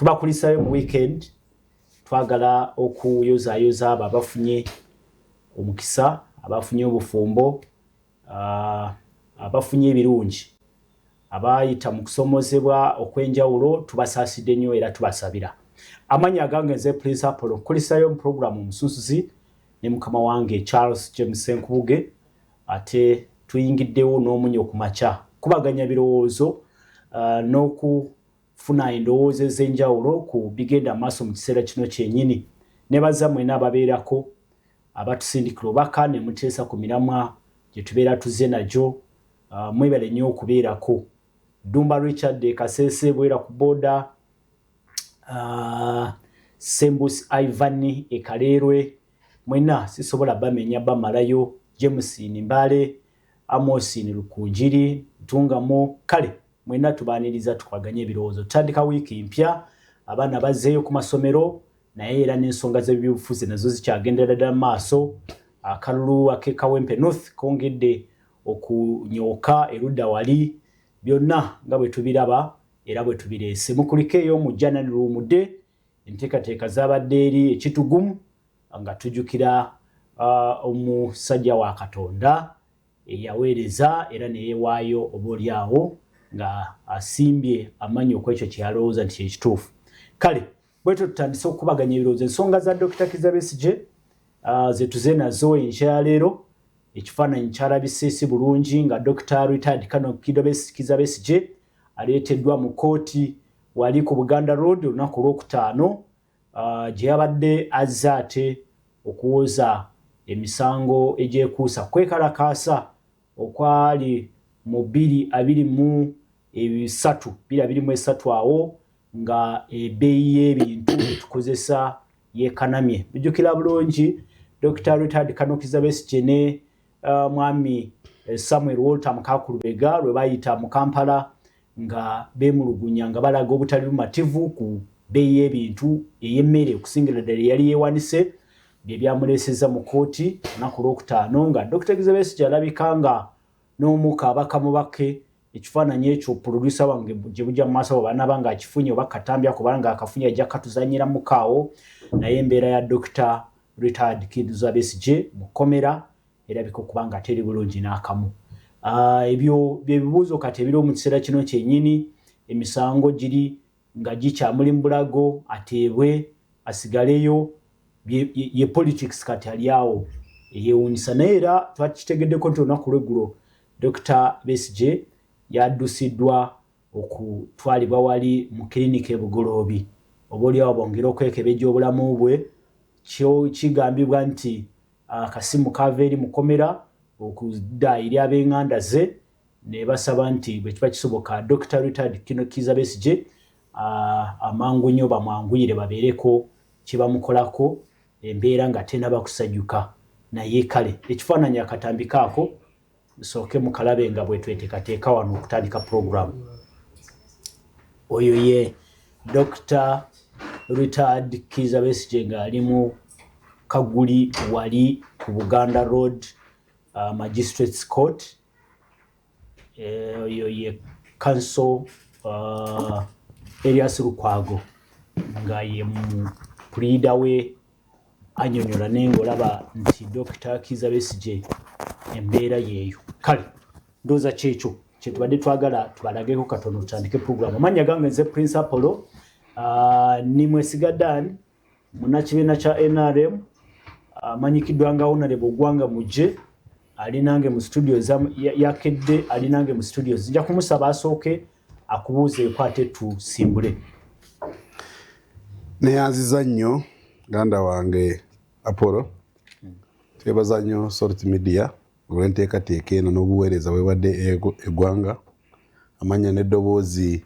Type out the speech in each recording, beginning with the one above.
tubakulisayo mu weekend twagala okuyozayoza abo abafunye omukisa abafunye obufumbo abafunye ebirungi abayita mu kusomozebwa okwenjawulo tubasaasidde nnyo era tubasabira amanya agange nze Prince Apollo nkulisayo mu programu omusunsuzi ne mukama wange Charles James Senkubuge ate tuyingiddewo n'omunyo ku makya kubaganya birowoozo n'okufuna endowooza ez'enjawulo ku bigenda maaso mu kiseera kino kyennyini ne bazammwe n'ababeerako abatusindikira obaka ne muteesa ku miramwa gye tubeera tuzze nagyo mwebale nnyo okubeerako Dumba Richard Kasese bwera ku boda Sembus Ivan Ekalerwe mwena sisobola bamenya bamalayo James Nimbale Amos Lukunjiri Ntungamo kale mwena tubaniriza tukwaganye ebirowoozo tandika wiki mpya abaana bazzeeyo ku masomero naye era n'ensonga z'ebyobufuzi nazo zikyagendera ddala maaso akalulu ak'Ekawempe North kongedde okunyooka erudda wali byonna nga bwe tubiraba era bwe tubireese mukulikeeyo mu January lumudde enteekateeka z'abadde eri ekitugumu nga tujjukira omusajja wa Katonda eyaweereza era ne yeewaayo oboolyawo nga asimbye amanyi okwekyo kyeyalowooza nti ekituufu kale bwetyo tutandise okubaganya ebirowoozo ensonga za Dr. Kizza Besigye ze tuze nazo enkya leero ekifaananyi kyalabise si bulungi nga Dr. Retired Colonel Kizza Besigye aleeteddwa mu kooti wali ku Buganda Road olunaku olwokutaano gye yabadde azze ate okuwoza emisango egyekuusa kwekalakaasa okwali mu 2023 awo nga ebbeeyi y'ebintu tukozesa yeekanamye bijjukira bulungi Dr. Retired Colonel Kizza Besigye ne mwami Samuel Walter Mukakulubega lwe bayita mu Kampala nga beemulugunya nga balaga obutali bumativu ku bbeeyi y'ebintu ey'emmere okusingira ddala yali yeewanise bye byamuleeseza mu kooti olunaku olwokutaano nga Dr. Kizza Besigye alabika nga n'omuka abakamu bake ekifaananyi ekyo producer wange gye bujja mu maaso banaaba nga akifunye oba katambya kubanga akafunye ajja katuzanyira mukaawo naye embeera ya Dr. Retired Kizza Besigye mu kkomera erabika okuba nga teri bulungi n'akamu ebyo bye bibuuzo kati ebiri mu kiseera kino kyennyini emisango giri nga gikyamuli mu bulago ateebwe asigaleyo ye politics kati ali awo eyewuunyisa naye era twakitegeddeko nti olunaku lw'eggulo Dr. Besigye yaddusiddwa okutwalibwa wali mu kilinika ebugoloobi obaolyawo bongera okwekebejja obulamu bwe kigambibwa nti akasimu kava eri mu kkomera okudda eri ab'eŋŋanda ze ne basaba nti bwe kiba kisoboka Dr. Retired Kizza Besigye amangu nnyo bamwanguyire babeereko kye bamukolako embeera nga tenaba kusajjuka naye kale ekifaananyi akatambikaako nsooke mukalabe nga bwe tweteekateeka wano okutandika puroguramu oyo ye Dr. Retired Kizza Besigye ng'ali mu Kaguli wali ku Buganda Road Magistrates Court oyo ye Council Elias Lukwago nga ye mu pleader we anyonyola nengo olaba nti Dr. Kizza Besigye embeera yeeyo kale ndooza kyekyo kye tubadde twagala tubalageko katono tutandike puroguramu amanya gange nze Prince Apollo ni mwesigaddani munnakibiina kya NRM amanyikiddwa nga Honorable Ogwanga Mujje ali nange mu studio yakedde ali nange mu studio zijja kumusaba asooke akubuuzeeko ate tusimbule neyanziza nnyo ganda wange Apollo twebaza nnyo Salt Media olw'enteekateeka eno n'obuweereza bwebadde eggwanga amanya n'eddoboozi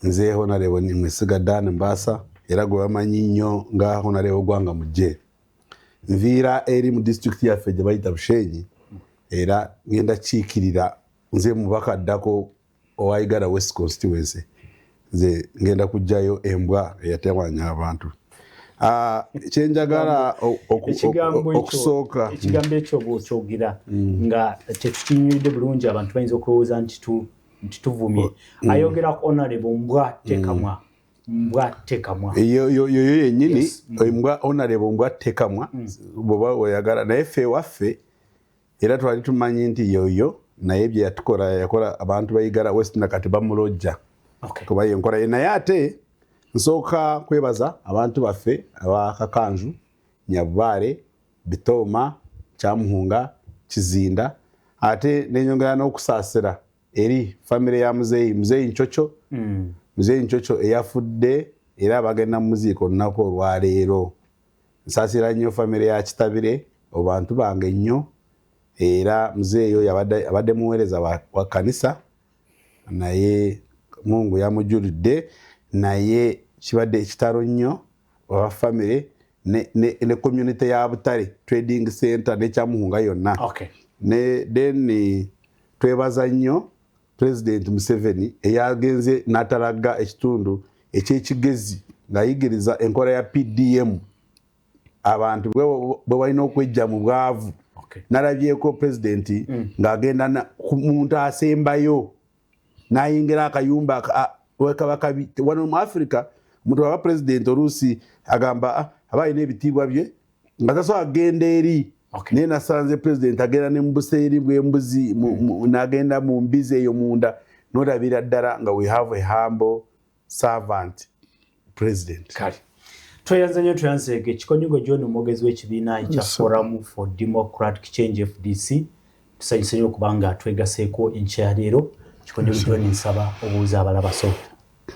nze Honorable Mwesigaddani Mbaasa era gwe bamanyi nnyo nga Honorable Ogwanga Mujje nviira eri mu district yaffe gye bayita Bushenyi era ngenda kiikirira nze mubaka addako owa Igara West Constituency nze ngenda kujjayo embwa eyatewanya abantu kyenjagala okusooka ekigambo ekyo bw'okyogira nga tetukinyuridde bulungi abantu bayinza okulowooza nti tuvumye ayogera ku Honorable mbwa tekamwa mbwa tekamwa yo yenyini mbwa honorable mbwa tekamwa boba oyagala naye ffe waffe era twali tumanyi nti yoyo naye bye yakola abantu bayigala West nakati bamulojja kuba yenkola naye ate nsooka kwebaza abantu baffe abakakanju Nyabubaale Bitoma Kyamuhunga Kizinda ate nenyongera n'okusaasira eri family ya muzeeyi Nchocho muzeeyi Nchocho eyafudde era bagenda mu muziiko nnako olwaleero nsaasira nnyo family ya Kitabire abantu bange nnyo era muzeeyi oyo abadde muweereza wa kanisa naye Mungu yamujulidde naye kibadde ekitalo nnyo wa family ne community ya Butale Trading Center ne Kyamuhunga yonna ne then twebaza nnyo President Museveni eyagenze n'atalaga ekitundu eky'ekigezi ng'ayigiriza enkola ya PDM abantu bwe balina okwejja mu bwavu nalabyeko President ng'agenda ku muntu asembayo n'ayingira akayumba wekabakabi wano mu Africa omuntu wa President oluusi agamba abalina ebitiibwa bye nga tasobola agenda eri naye nasanze President agenda ne mubuseeri bw'embuzi n'agenda mu mbizi eyo munda n'olabira ddala nga we have a humble servant President. Kale tweyanza nnyo tuyanzeege Kikonyogo John omwogezi w'ekibiina ekya Forum for Democratic Change FDC tusanyuse nnyo okubanga twegaseeko enkya ya leero Kikonyogo John nsaba obuuza abalaba so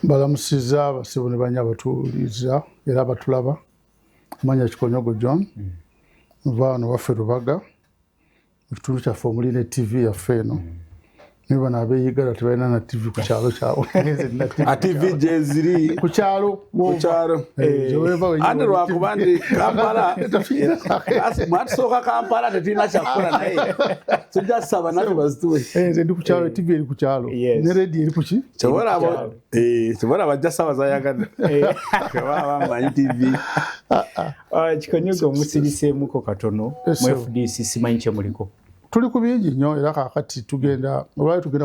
balamusiza abasibu ne banya abatuuliza era abatulaba amanya Kikonyogo John vano waffe Rubaga mu kitundu kyaffe omuli ne TV yaffe eno niba nabeeyigala tebalina na TV ku kyalo kyabwe TV gye ziri ku kyalo ate lwakuba ndi Kampala mwatusooka Kampala tetulina kyakukola naye tujja kusaba nate bazituwe nze ndi ku kyalo TV eri ku kyalo ne radio eri ku ki kibona bajja saba zayagadde bamanyi TV Kikonyogo musiriseemuko katono mu FDC simanyi kye muliko tuli ku bingi nnyo era kaakati tugenda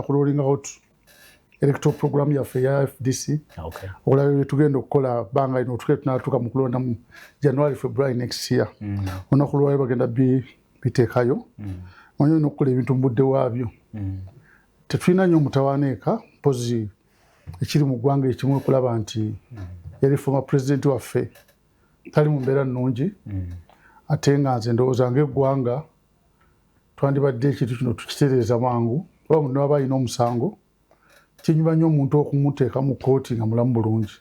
ku rolling out electoral program yaffe ya FDC olaba tugenda okukola bbanga lino tukere tunatuuka mu kulonda mu January February next year olunaku lwali bagenda biteekayo manyi olina okukola ebintu mu budde waabyo tetulina nnyo mutawaana eka mpozi ekiri mu ggwanga ekimu okulaba nti yali former president waffe tali mu mbeera nnungi ate nga nze ndowooza ng'eggwanga twandibadde ekintu kino tukitereeza mangu oba muno aba alina omusango kinyuma nnyo omuntu okumuteeka mu kkooti nga mulamu bulungi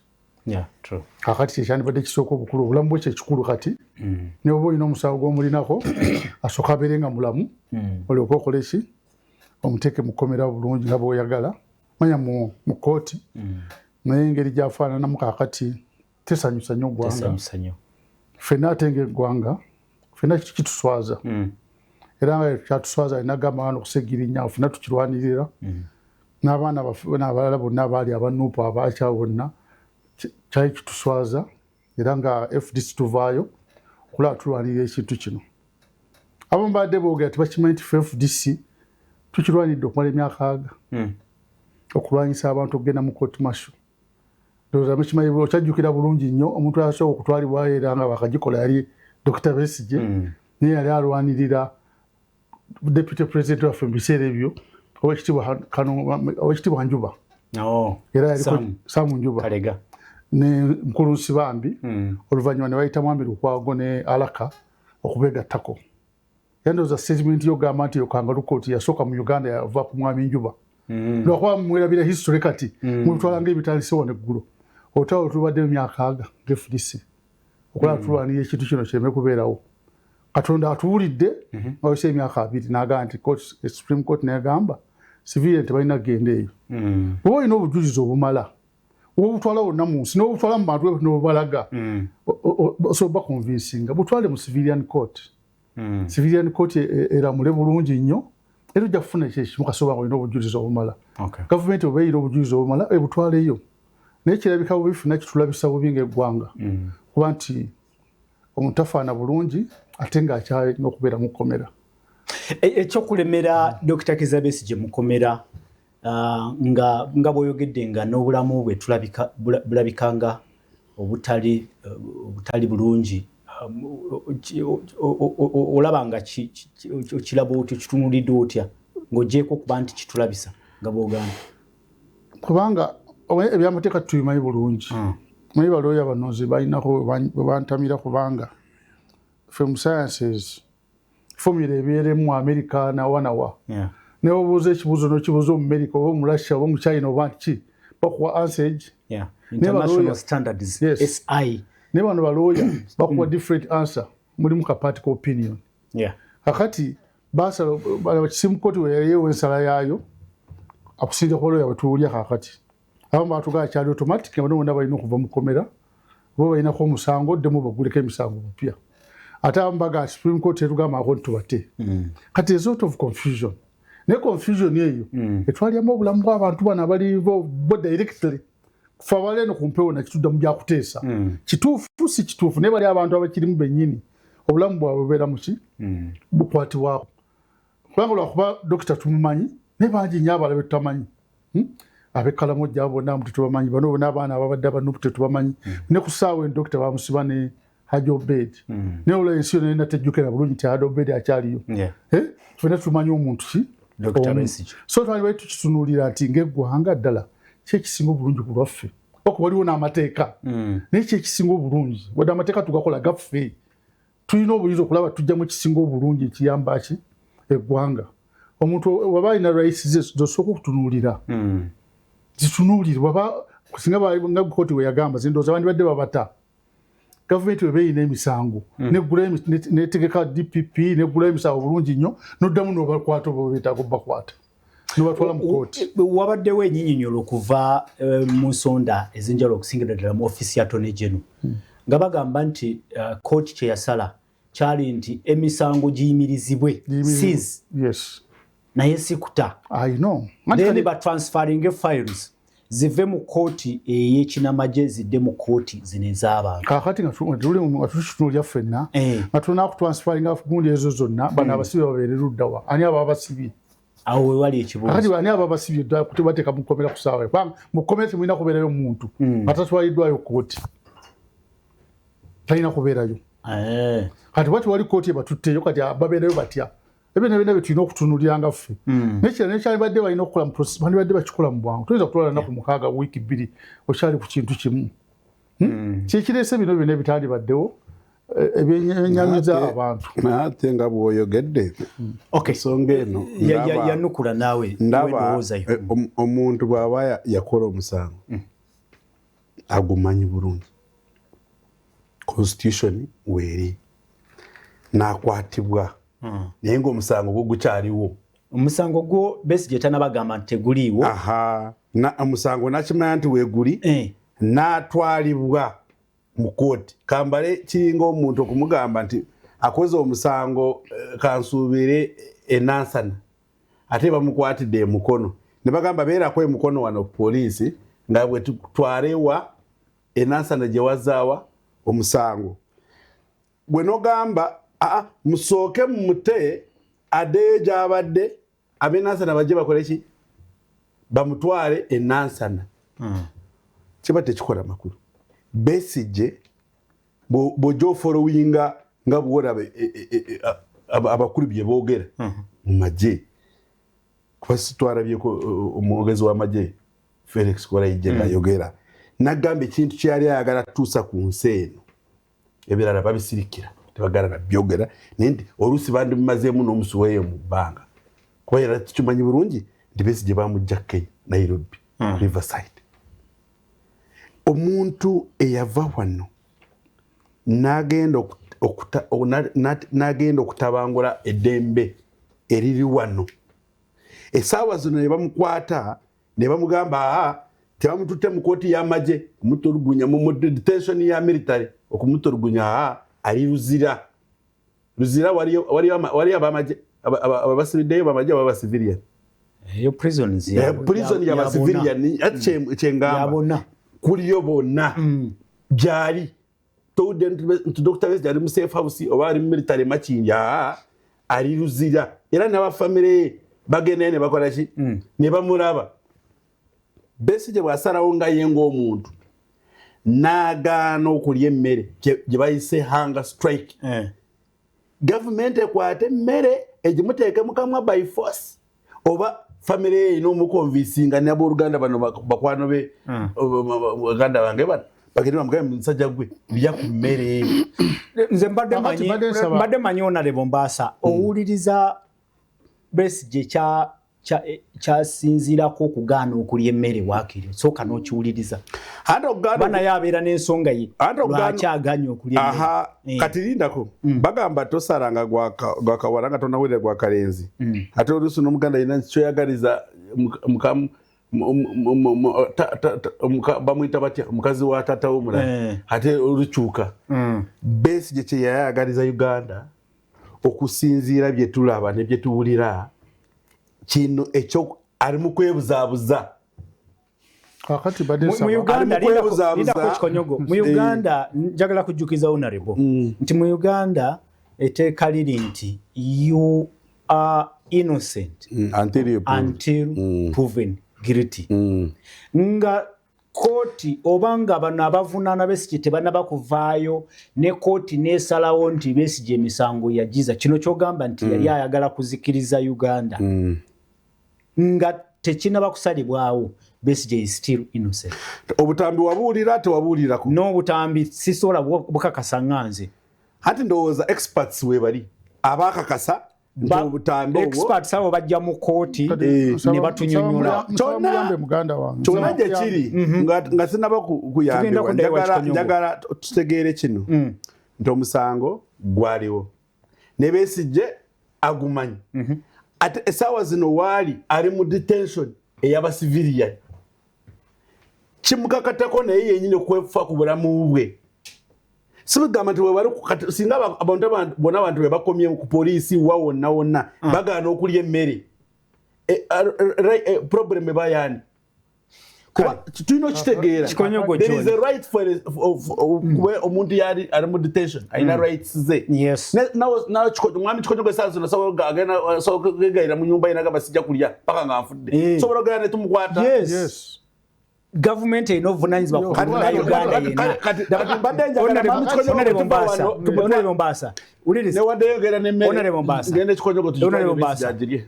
kakati kyekyandibadde kisooka obukulu obulamu bwe kyekikulu kati ne oba olina omusango gw'omulinako asooka abeere nga mulamu olyoke okole ki omuteeke mu kkomera bulungi nga bw'oyagala manya mu kkooti naye engeri gyafaananamu kakati tesanyusa nnyo ggwanga ffenna ate ng'eggwanga ffenna kituswaza era nga kyatuswaza alina gamba abaana okusegirinya ffenna tukirwanirira n'abaana abalala bonna abaali abanuupu abakya bonna kyali kituswaza era nga FDC tuvaayo okulaba tulwanirira ekintu kino abamu badde boogera tebakimanyi nti FDC tukirwanidde okumala emyaka 4 okulwanyisa abantu okugenda mu court martial ndowooza mukimanyi okyajjukira bulungi nnyo omuntu asobola okutwalibwayo era nga bakagikola yali Dr. Besigye naye yali alwanirira deputy president waffe mu biseera ebyo owekitiibwa Njuba era yaliko Samu Njuba ne Mukulu Nsibambi oluvannyuma ne bayita Mwami Lukwago ne Alaka okubeegattako yandowooza statement yogamba nti yokanga lukooti yasooka mu Uganda yava ku Mwami Njuba lwakuba mwerabira history kati mubitwala ng'ebitandise wano eggulo olutalo tulubadde mu myaka 4 ng'FDC okulaba tulwanira ekintu kino kireme kubeerawo Katonda atuwulidde awese emyaka 2 n'agamba nti Supreme Court n'egamba civilian tebalina kugenda eyo oba olina obujulizi obumala obutwala wonna mu nsi n'obutwala mu bantu n'obubalaga osobola convincinga butwale mu civilian court civilian court eramule bulungi nnyo era ojja kufuna ekimu kasobola olina obujulizi obumala gavumenti oba erina obujulizi obumala ebutwaleyo naye kirabika bubi ffenna kitulabisa bubi ng'eggwanga kuba nti omuntu afaana bulungi ate ng'akyalina okubeera mu kkomera ekyokulemera Dr. Kizza Besigye mu kkomera nga bw'oyogedde nga n'obulamu bwe bulabikanga obutali bulungi olaba nga kiraba otyo kitunulidde otya ng'ogyeko kuba nti kitulabisa nga bw'ogamba kubanga ebyamateeka tubimanyi bulungi manyi balooya banozi balinako webantamira kubanga ffe mu sciences formula ebeeremu mu America nawanawa ne obuuza ekibuuzo n'okibuuza omu America oba mu Russia oba mu China oba ki bakuwa answer international standards SI ne bano balooya bakuwa different answer mulimu ka particle opinion kakati basala bakisimu koti weyeewo ensala yaayo akusinda ku balooya bwetuwulya kakati abamu batugaa kyali automatic bano bonna balina okuva mu komera bo balinako omusango oddemu baguleko emisango mupya ate abamu bagaa Supreme Court etugambako ntitubate kati a sort of confusion ne confusion eyo etwalyamu obulamu bw'abantu bano abali bo directly kufa baleno ku mpewo nakitudda mu byakuteesa kituufu si kituufu naye bali abantu abakirimu bennyini obulamu bwabwe bubeera muki bukwatibwako kubanga lwakuba dokita tumumanyi naye bangi nnyo abalala betutamanyi ab'ekkalamojja bonna tetubamanyi bano bonna abaana ababadde abanupu tetubamanyi ne ku ssaawa dokita bamusiba ne Haji Obed naye olwo ensi yonna yonna tejjukira bulungi nti Haji Obed akyaliyo ffenna tumanyi omuntu ki so twali bali tukitunuulira nti ng'eggwanga ddala ki ekisinga obulungi ku lwaffe oku waliwo n'amateeka naye ki ekisinga obulungi wadde amateeka tugakola gaffe tulina obuyinza okulaba tujjamu ekisinga obulungi ekiyamba ki eggwanga omuntu waba alina rights ze zosooka okutunuulira zitunuulire waba singa nga kooti we yagamba zindooza bandibadde babata gavumenti weba eyina emisango netegeka DPP neggulayo emisango bulungi nnyo noddamu nobakwata oba beetaaga obakwata nobatwala mu kooti wabaddewo ennyinyonnyolo okuva mu nsonda ez'enjawulo okusingira ddala mu ofiisi ya Attorney General nga bagamba nti kooti kye yasala kyali nti emisango giyimirizibwe seize naye sikuta then batransferring files zive mu kooti ey'ekinamagye zidde mu kooti zino ez'abantu kakati nga tukitunulya ffenna nga tulina kutransferinga gundi ezo zonna bano abasibye babeere luddawa ani aba abasibye awo wewali ekibuuzo kakati ani aba abasibye bateeka mu kkomera ku ssaawa kubanga mu kkomera temulina kubeerayo omuntu nga tatwaliddwayo kooti talina kubeerayo kati bwati wali kooti ebatutteeyo kati babeerayo batya ebyo byonna byetulina okutunuliranga ffe nekira nekyalibadde balina okukola bandibadde bakikola mu bwangu tuyinza kutwala nnaku 6 wiiki 2 okyali ku kintu kimu kyekireese bino byonna ebitandibaddewo ebyenyamiza abantu ate nga bw'oyogedde ensonga eno yanukula naawe ndaba omuntu bw'aba yakola omusango agumanyi bulungi constitution weeri n'akwatibwa naye ng'omusango gwo gukyaliwo omusango gwo Besigye tanabagamba nti teguliiwo omusango nakimanya nti weeguli n'atwalibwa mu kooti kambale kiringa omuntu okumugamba nti akoze omusango kansuubire enansana ate bamukwatidde emukono ne bagamba beerako emukono wano poliisi nga bwe tutwalewa enansana gye wazaawa omusango bwe nogamba musooke mumute addeyo gy'abadde ab'enansana bajje bakole ki bamutwale enansana kiba tekikola makulu Besigye bw'ojja ofolowinga nga bw'olaba abakulu bye boogera mu magye kuba sitwalabyeko omwogezi w'amagye Felix Kolayigye ng'ayogera n'agamba ekintu kyeyali ayagala tuusa ku nsi eno ebirala babisirikira tebagala nabyogera naye nti oluusi bandimumazeemu n'omusuweeyo mu bbanga kuba yera tukimanyi bulungi nti Besigye bamujja Kenya Nairobi Riverside omuntu eyava wano n'agenda okutabangula eddembe eriri wano essaawa zino ne bamukwata ne bamugamba tebamututte mu kooti y'amagye kumutulugunya mu detention ya military okumutulugunya ali Luzira wali abamagye abasibiddeyo bamagye ababasivilian prison y'abasivilian kyengamba kuliyo bonna gyali towudde nti Dr. Besigye ali mu safe house oba ali mu military Makindye ali Luzira era n'abafamire bagenda ne bakola ki ne bamulaba Besigye bwasalawo nga ye ng'omuntu n'agaana okulya emmere gye bayise hunger strike gavumenti ekwate emmere egimuteeke mu kamwa by force oba family ye ino omukonvinsinga n'abooluganda bano bakwano be baganda bange bano bagenda bamugambe musajja gwe lya ku mmere eyo. Nze mbadde manyi Honorable Mbaasa owuliriza Besigye kyasinziirako okugaana okulya emmere waakiri sooka n'okiwuliriza bana yabeera n'ensonga ye lwaki aganye okulya emmere. Kati lindako bagamba tosalanga gwakawala nga tonawulira gwa kalenzi ate oluusi n'omuganda yina kyoyagaliza bamuyita batya omukazi wa taata w'omulala ate olukyuka. Besigye kye yayagaliza Uganda okusinziira bye tulaba ne bye tuwulira kino ekyo ali mu kwebuzaabuza. Kakati mu Uganda lindako kikonyogo mu Uganda njagala kujjukiza Honorable nti mu Uganda etteeka liri nti you are innocent until proven guilty. Nga kooti obanga bano abavunaana Besigye tebanaba kuvaayo ne kooti neesalawo nti Besigye emisango yagiza kino kyogamba nti yali ayagala kuzikiriza Uganda nga tekinaba kusalibwawo Besigye is still innocent. Obutambi wabuulira tewabuulirako? N'obutambi sisobola bukakasa nganze. Hati ndowooza experts we bali abaakakasa obutambi obwo experts abo bajja mu kooti ne batunyonnyola kyonna gye kiri nga sinaba kuyambibwa njagala tutegeere kino nti omusango gwaliwo ne Besigye agumanyi ate essaawa zino waali ali mu detention ey'abasivilian kimukakatako naye yennyini kwefa ku bulamu bwe. Sibigamba nti webali singa abantu bona abantu be bakomye ku poliisi wa wonna wonna bagaana okulya emmere problem bayani kuba tulina okitegeera there is a right for omuntu yali ali mu detention ayina rights ze mwami kikonyogo esaazo sobola kugenda mu nyumba yenagamba sijja kulya paka nga nfudde sobola kugenda ne tumukwata. Government eno vunanyizibwa ku Uganda yenna.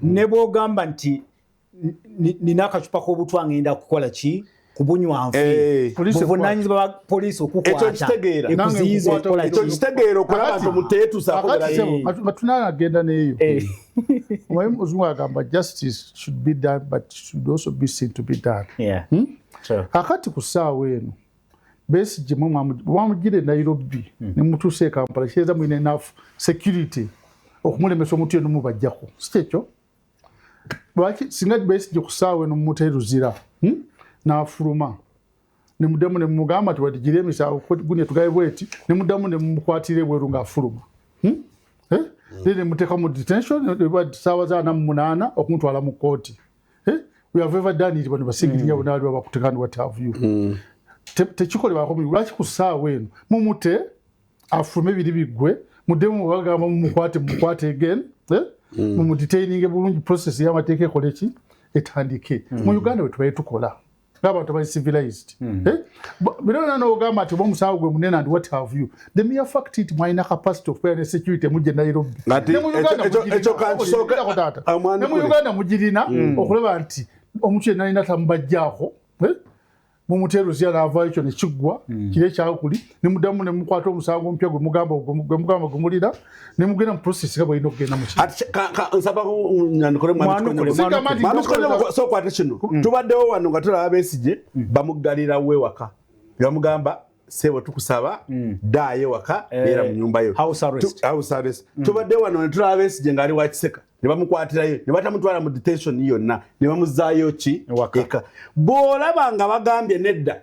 Ne bw'ogamba nti nina akacupa k'obutwa ngenda kukola ki kubunywa nfe buvunanyizibwa bwa poliisi okukwata ekuziyiza okukola ki kitegeera okulaba nti omuntu teyetuusaako matunana agenda n'eyo omanyi muzungu agamba justice should be done but should also be seen to be done. Kakati ku ssaawa eno Besigye mwamugire Nairobi ne mutuuse e Kampala kireza mwine enough security okumulemesa omuntu yenu mubajjako si ekyo lwaki singa Besigye ku ssaawa eno mumuteeruzira n'afuluma ne muddamu ne mumugamba nti wadigire emisango gunya tugabe bweti ne muddamu ne mumukwatira ebweru ng'afuluma ne muteeka mu detention ssaawa za 48 okumutwala mu kooti. We have ever done it when basigirinya bonali bakutekana what have you tekikolebwako lwaki ku ssaawa eno mumute afume biri bigwe muddemu bagamba mumukwate again mumudetaininge bulungi process y'amateeka ekole ki etandike. Mu Uganda we tubaye tukola ng'abantu abali civilized birona n'ogamba nti omusango gwe munene and what have you the mere fact it mwalina capacity of fairness security mujje Nairobi ne mu Uganda mugirina okulaba nti omuntu yenna alina tamubajjaako mumuteeruzya n'avaayo ekyo ne kiggwa kire kyakuli ne muddamu ne mukwata omusango omupya gwe mugamba gumulira ne mugenda mu process nga bwalina okugenda mukisokwate kino tubaddewo wano nga tulaba Besigye bamuggalira wewaka bamugamba sebo tukusaba daaye waka era mu nyumba yo house arrest. Tubadde wano ne tulaba Besigye ng'ali wa Kiseka ne bamukwatirayo ne batamutwala mu detention yonna ne bamuzaayo ki eka bw'olaba nga bagambye nedda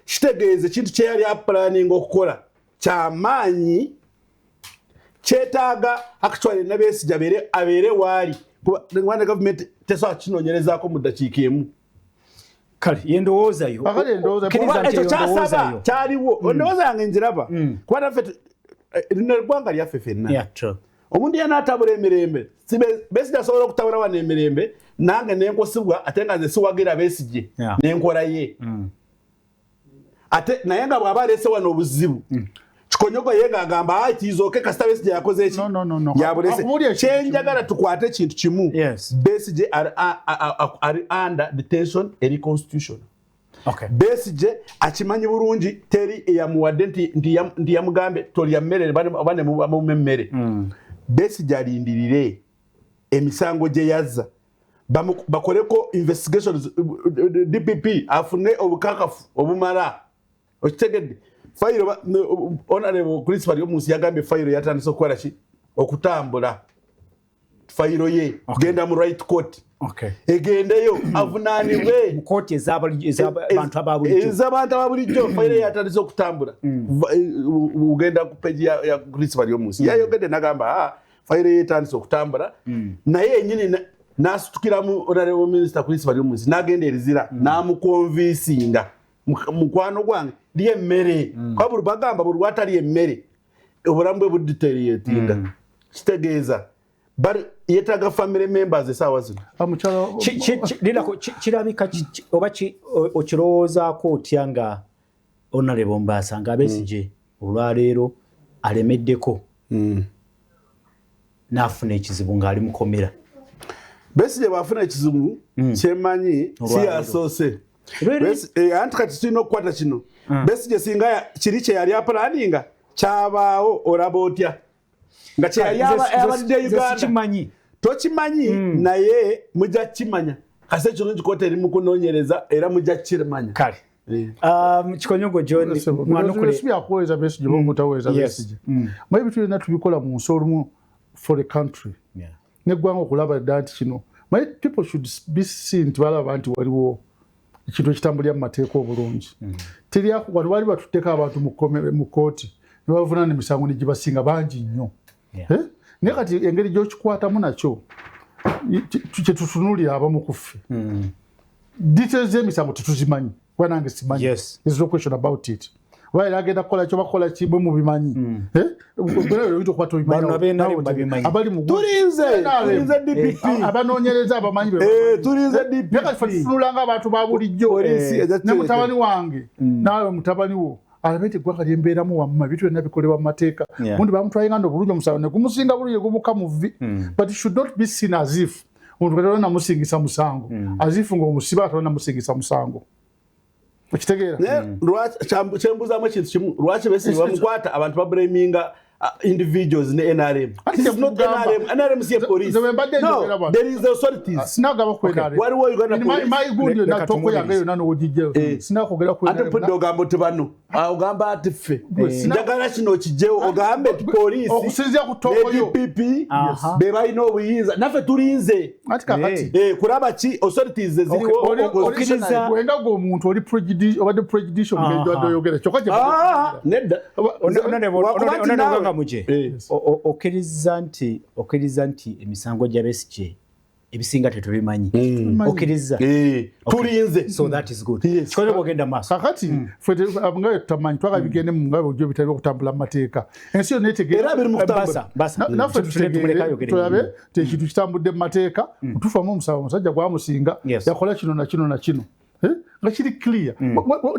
kitegeeze kintu kye yali apulaninga okukola kyamaanyi kyetaaga actually ne Besigye abeere waali kuba gavumenti tesobola kinoonyerezaako mu ddakiika emu. Kale yendowoozayo ekyo kyasaba kyaliwo endowooza yange njiraba kuba naffe lino eggwanga lyaffe ffenna omuntu yanatabula emirembe Besigye asobola okutabula wano emirembe nange nenkosibwa ate nga nze siwagira Besigye nenkola ye ate naye nga bw'aba aleese wano obuzibu Kikonyogo yenga agamba kizoke kasita Besigye yakoze eki yabulese kyenjagala tukwate ekintu kimu Besigye ari under detention eri constitution Besigye akimanyi bulungi teri eyamuwadde nti yamugambe tolya mmere bane mubamume mmere Besigye alindirire emisango gye yazza bakoleko investigations DPP afune obukakafu obumala okitegedde fayiro honorable principal y'omunsi yagambye fayiro yatandise okukola ki okutambula fayiro ye genda mu right court egendeyo avunaanibwe mu kooti ez'abantu ababulijjo fayiro yatandise okutambula ugenda ku page ya principal y'omunsi yayogedde nagamba fayiro yetandise okutambula naye yenyini nasitukira mu honorable minister principal y'omunsi nagenda erizira namukonvinsinga mukwano gwange liye mmere kwabulu bagamba buli watali emmere obulamu bwe budeterioratinga kitegeeza bali yetaga family members esawa zino kirabika oba okirowoozaako otya nga Honorable Mbaasa nga Besigye olwaleero alemeddeko n'afuna ekizibu ng'ali mukomera Besigye bw'afuna ekizibu kyemanyi si asoose anti kati tulina okukwata kino Besigye singa kiri kye yali apulaninga kyabaawo olaba otya nga kyeyali abadde Uganda tokimanyi naye mujja kimanya kase kirungi koota eri mu kunoonyereza era mujja kimanya kale Kikonyogo John mwanukule Besigye bamutaweeza Besigye maye bitulina tubikola mu nsi olumu for the country neggwanga okulaba dda nti kino maye people should be seen nti balaba nti waliwo ekintu ekitambulira mu mateeka obulungi wano baali batuteeka abantu mu kooti ne bavunaana emisango ne gibasinga bangi nnyo naye kati engeri gy'okikwatamu nakyo kyetutunuulira abamu ku ffe details z'emisango tetuzimanyi kuba nange simanyi there's no question about it waera agenda kukola kyo bakola kibwe mu bimanyi abali tulinze DPP abanoonyereza abamanyi tulinze DPP tutunulanga abantu ba bulijjo ne mutabani wange naawe mutabani wo alabete gwanga lyembeeramu wamma bitu byonna bikolebwa mu mateeka gundi bamutwalinga ndo bulungi omusawo ne gumusinga bulungi gumuka mu vi but it should not be seen as if omuntu katona namusingisa musango as if ng'omusiba katona namusingisa musango okitegeera kyembuuzaamu ekintu kimu lwaki Besigye bamukwata abantu bablaminga individuals ne NRM. It is not NRM. NRM is a police. No, there is authorities. Sinagaba ku NRM. Waliwo Uganda police. My gundi na toko yange yona no ojijje. Sinakogera ku NRM. Ate pudde ogambo tebano. Ogamba ati ffe. Njagala kino kijjewo ogambe police. Okusinzira ku toko yo. DPP be balina obuyinza. Naffe tulinze. Ati kakati. Kuraba ki authorities ziriwo okukiriza. Wenga go omuntu oli prejudice obadde prejudicial ngendo adoyogera. Kyokka kye. Nedda. Onone muje okiriza nti emisango gya Besigye ebisinga tetubimanyi okiriza tulinze so that is good kikoze bogenda maso kakati fete abangaye tutamanyi twaka bigende mu ngabe ogyo bitali okutambula amateeka ensi yo netegeera biri mu kutambula naffe tulabe tekintu kitambudde mu mateeka tufamu omusawo omusajja gwamusinga yakola kino na kino na kino nga kiri clear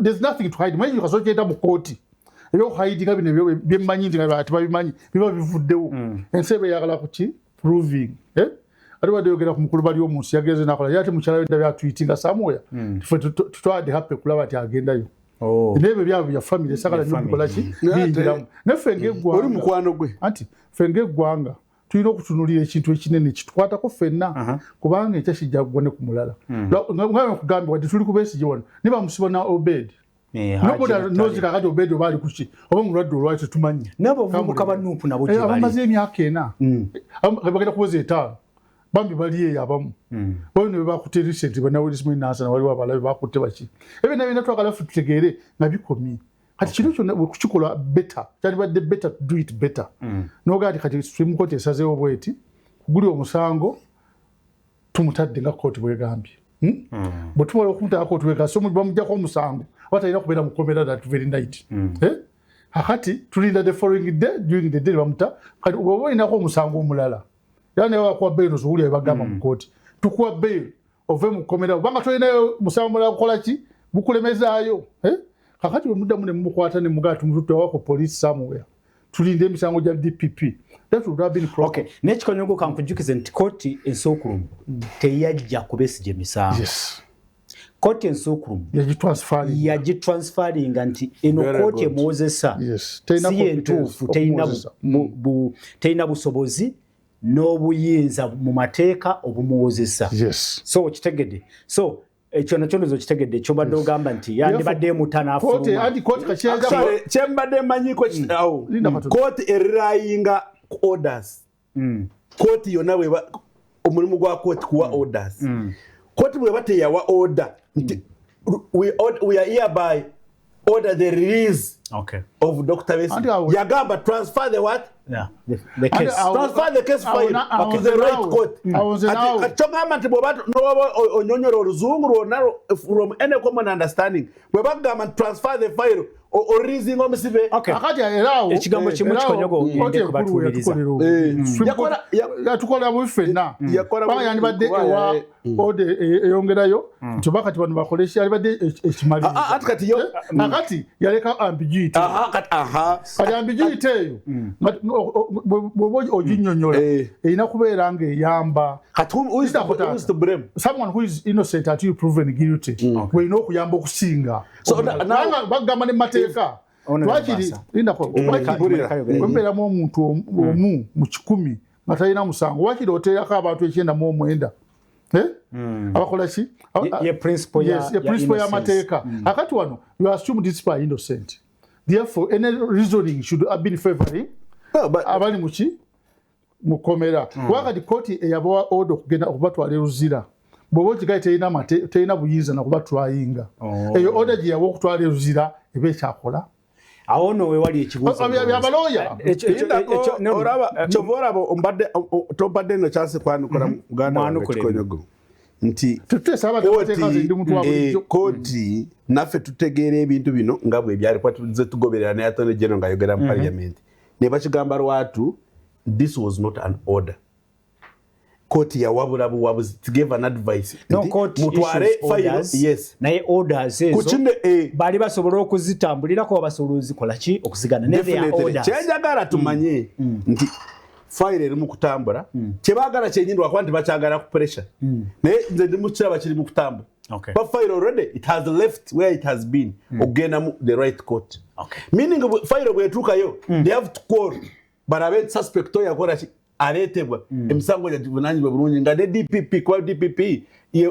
there's nothing to hide mwenye yukasokyeta mu kooti ebyo hidinga bino byemanyi nti ati babimanyi biba bivuddewo ensi ebe yagala kuki proving ati badeyogera ku mukulu bali omunsi yageze nakola yate mukyala wedda byatwitinga somewhere tufe tutwade happy kulaba ati agendayo nebyo byabo bya family sakala nyo bikola ki biyingiramu neffe ng'eggwanga oli mukwano gwe anti ffe ng'eggwanga tulina okutunulira ekintu ekinene kitukwatako ffenna kubanga ekyakijja kugone ku mulala ngabe kugambye wadde tuli ku Besigye wano ne bamusiba na Obed nobody knows kakati Obed oba ali kuki oba mulwadde olwaki tetumanyi n'abavubuka banuupu nabo gye bali abamaze emyaka ena bagenda kuweza 5 bambi bali eyo abamu bono be bakutte recent banawulismu inansana waliwo abalabe bakutte baki ebyo nabyo twagala ffe tutegeere nga bikomye kati kino kyonna kukikola better kyandibadde better to do it better nogaa ti kati Supreme Court esazeewo bweti guli omusango tumutadde nga kooti bwegambye bwe tumala okumutala kooti bwegambye so bamuggyako omusango batalina kubeera mukomera that very night Hakati tulinda the following day during the day bamuta kati obo inako omusango omulala yani wa bail ozuli ebagamba mu koti tukuwa bail ove mu komera banga toyina musango omulala kukola ki bukulemezaayo kakati mudda mune mukwata ne mugatu mututto wako police somewhere tulinde emisango gya DPP that would have been problem. Okay, nekikonyogo kankujukize nti koti ensokulu teyajja kubesije misango. Yes. Koti ensokulu yagitransferring nti eno koti emwozesa. Yes. Si entuufu teyina busobozi n'obuyinza mu mateeka obumuwozesa. Yes. So kitegedde. So ekyo nakyo nzo kitegedde kyobadde ogamba nti yandibadde mutana afuluma. Koti kachenga chembadde manyiko kitawo. Koti erayinga orders. Koti yona bwe omulimu gwa koti kuwa orders. Koti bwe bate yawa order. We are hereby order the release of Dr. Besigye. Yagamba transfer the what? Yeah, the case. Transfer the case file to the right court. Achogamba nti bwe batu no onyonyoro oluzungu rwona from any common understanding. Bwe bagamba transfer the file or releasing omusibe. Akati erawo ekigambo kimu kikonyogo ngende kubatuliriza. Yatukola mu fenna. Banga yandibadde ewa ode eyongerayo tubakati bano bakolesha yalibadde ekimali. Atkati yo nakati yaleka ambiguity. Kati ambiguity eyo bobo ojinyonyola erina kubeera nga eyamba who is to blame? Someone who is innocent until you proven guilty. Weina okuyamba okusinga. So now bagamba ne mateeka twakiri linda ko kwembeera mu omuntu omu mu 10 nga talina musango wakiri oteerako abantu 9 abakola ki ye principle ya mateeka akati wano you assume these people are innocent, therefore any reasoning should have been favoring abali muki mukomera wakati koti eyabawa order okugenda okubatwala eruzira bobo kigaye teyina buyinza nakubatwayinga eyo order gye yawa okutwala eruzira ebe kyakola awo no we wali ekibuzo abaloya oraba chovora ombadde tobadde no chance kwanukura Uganda kikonyogo nti tutesaba tuteekaze ndi muntu wabo koti nafe tutegeera ebintu bino ngabwe byali kwa tuze tugoberera ne atone jeno nga yogera mu parliament ne bakigamba lwatu this was not an order. Koti ya wabula buwabuzi to give an advice. No, court orders. Yes. Naye orders ezo. Kuchinde bali basobola okuzitambulira ko basobola okuzikola ki okuzigana ne their orders. Kyajagala tumanye nti file eri mu kutambula. Kyebagala kyenyindwa kwa nti bakyagala ku pressure. Naye nze ndi mu kiraba kiri mu kutambula. Okay. But file already it has left where it has been. Ogenda mu the right court. Okay. Meaning file bwetukayo they have to call barabe suspect yakola ki aletebwa emisango yavunanyizibwa bulungi nga ne DPP kwa DPP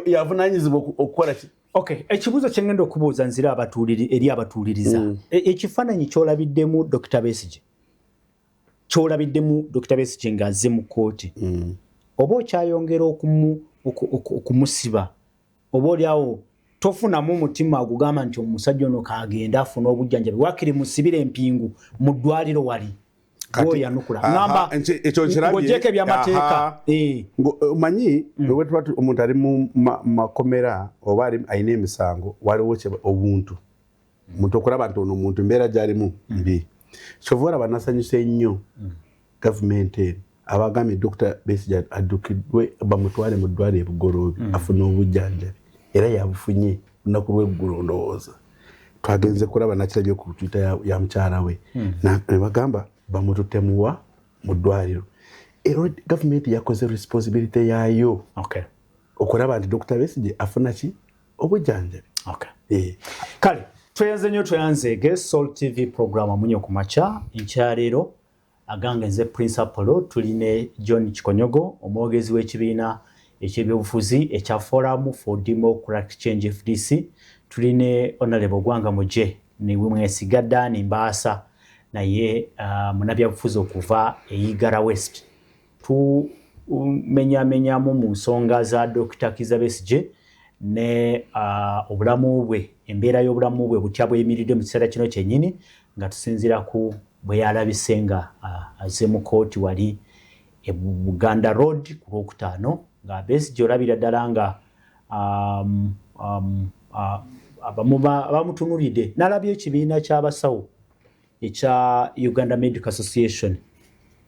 yavunanyizibwa okukola ki. Okay, ekibuzo kyengenda okubuuza nzira eri abatuliriza. Ekifaananyi kyolabiddemu Dr. Besigye. Kyolabiddemu Dr. Besigye ng'azze mu kkooti. Oba okyayongera okumusiba. Oba oliawo tofunamu omutima agugamba nti omusajja ono kaagenda afuna obujjanjabi. Wakiri musibire empingu mu ddwaliro wali. Goya nukula ngamba ekyo kirabye gojeke bya mateeka manyi wetwatu omuntu ali mu makomera oba ali ayina emisango waliwo obuntu omuntu okulaba nti ono omuntu mbeera gyalimu mbi kyovora banasanyusa ennyo gavumenti abagambye Dr. Besigye addukidwe bamutwale mu ddwaliro ebugoloobi afune obujjanjabi era yabufunye lunaku lw'eggulu ndowooza twagenze kulaba nakirabye ku Twitter ya mukyala we ne bagamba bamututemuwa mu ddwaliro ero government yakoze responsibility yayo okulaba nti Dr. Besigye afuna ki obujjanjabi. Kale tweyanze nnyo tweyanzeege Soul TV program amunyo ku makya nkyaleero agange nze principal tuline John Kikonyogo omwogezi w'ekibiina eky'ebyobufuzi ekya Forum for Democratic Change FDC tuline Honorable Gwanga Muje niwe mwesigadda nimbaasa naye munabyabufuzi okuva Igara West tumenyamenyamu mu nsonga za Dr. Kizza Besigye ne obulamu bwe embeera y'obulamu bwe butya bweyimiridde mu kiseera kino kyennyini nga tusinziira ku bwe yalabise nga azze mu kooti wali e Buganda Road ku Lwokutaano nga Besigye olabira ddala nga abamutunulidde n'alabye ekibiina ky'abasawo echa Uganda Medical Association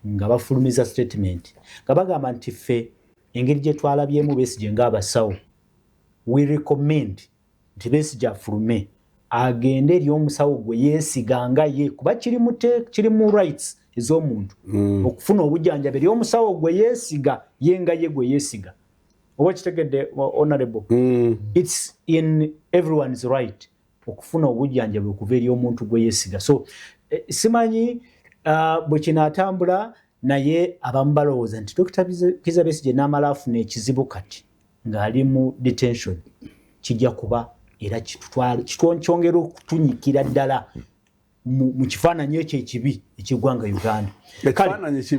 nga bafulumiza statement nga bagamba nti ffe engeri gye twalabyemu Besigye ng'abasawo we recommend nti Besigye afulume agende eri omusawo gwe yeesiga nga ye kuba kiri mu rights ez'omuntu okufuna obujjanjabi eri omusawo gwe yeesiga ye nga ye gwe yeesiga oba kitegedde honorable it's in everyone's right okufuna obujjanjabi okuva eri omuntu gwe yeesiga so simanyi bwe kinaatambula naye abamu balowooza nti Dr. Kizza Besigye n'amala afuna ekizibu kati ng'ali mu detention kijja kuba era kyongera okutunyikira ddala mu kifaananyi ekyo ekibi ekiggwanga Uganda.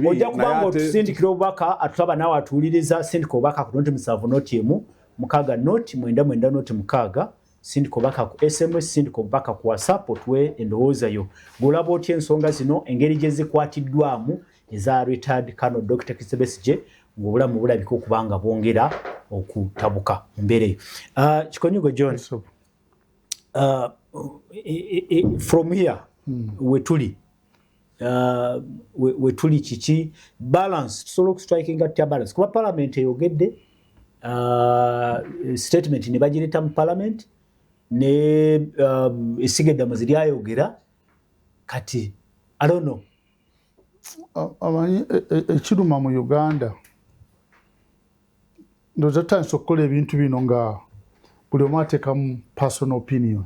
Ojja kubanga otusindikira obubaka atulaba naawe atuwuliriza sindika obubaka ku noti 7 noti emu 6 noti 9 noti 6 sindika obubaka ku SMS sindika obubaka ku WhatsApp otuwe endowooza yo ng'olaba otya ensonga zino engeri gye zikwatiddwamu eza retired Colonel Dr. Kizza Besigye ng'obulamu bulabika okuba nga bwongera okutabuka mu mbeera eyo. Kikonyigo John, from here wetuli kiki balance tusobola okustrikinga tutya balance kuba parliament eyogedde statement ne bagireta mu parliament ne esigeddamu ziri ayogera kati I don't know amanyi ekiruma mu Uganda ndoza tanso okukola ebintu bino nga buli omu ateekamu personal opinion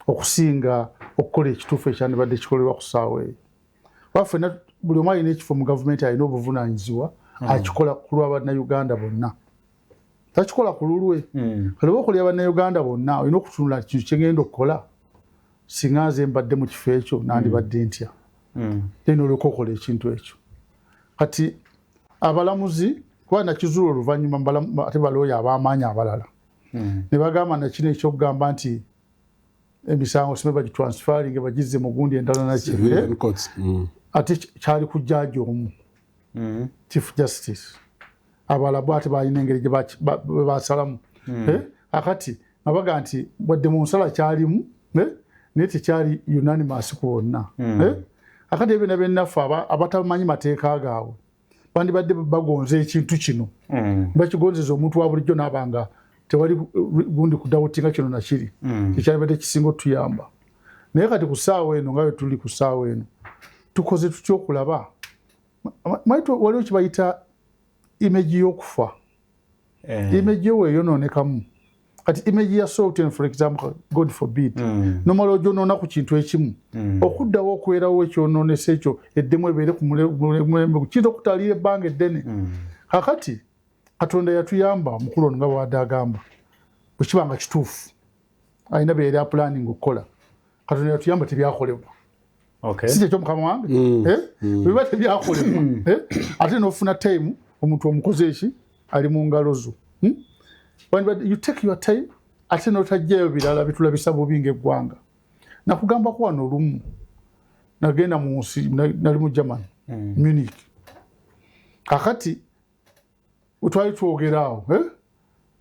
okusinga okukola ekituufu ekyandibadde kikolerwa ku ssaawa eyo waffe buli omu alina ekifo mu gavumenti alina obuvunaanyizibwa akikola ku lwa bannayuganda bonna takikola ku lulwe kale oba okolera bannayuganda bonna olina okutunula kintu kyengenda okukola singa nze mbadde mu kifo ekyo nandibadde ntya then olyoka okola ekintu ekyo kati abalamuzi kuba nakizuula oluvannyuma ate balooya ab'amaanyi abalala ne bagamba nakino ekyokugamba nti emisango sime bagitransferinge bagizze mu gundi endala nakibire ate kyali ku jjaaji omu chief justice abalala bwate balina engeri gye basalamu akati nabaga nti wadde mu nsala kyalimu naye tekyali unanimous ku bonna akati ebyo bennaffe abatamanyi mateeka gaabwe bandibadde bagonza ekintu kino bakigonzeza omuntu wa bulijjo n'abanga tewali gundi kudawutinga kino nakiri tekyalibadde kisinga otuyamba naye kati ku ssaawa eno nga bwe tuli ku ssaawa eno tukoze tutya okulaba waliwo kibayita image y'okufa image yo weeyonoonekamu kati image ya Sultan for example God forbid nomala ogyonoona ku kintu ekimu okuddawo okubeerawo ekyonoonesa ekyo eddemu ebeere ku mulembe kintu okutaliira ebbanga eddene kakati Katonda yatuyamba mukulu ono nga bwadde agamba bwe kiba nga kituufu alina byeyali apulaninga okukola Katonda yatuyamba tebyakolebwa si kyekyo mukama wange biba tebyakolebwa ate n'ofuna time omuntu omukoze eki ali mu ngalo zo you take your time ate n'otajjayo birala bitulabisa bubi ng'eggwanga nakugamba ku wano olumu nagenda mu nsi nali mu Germany Munich kakati utwali tuogerao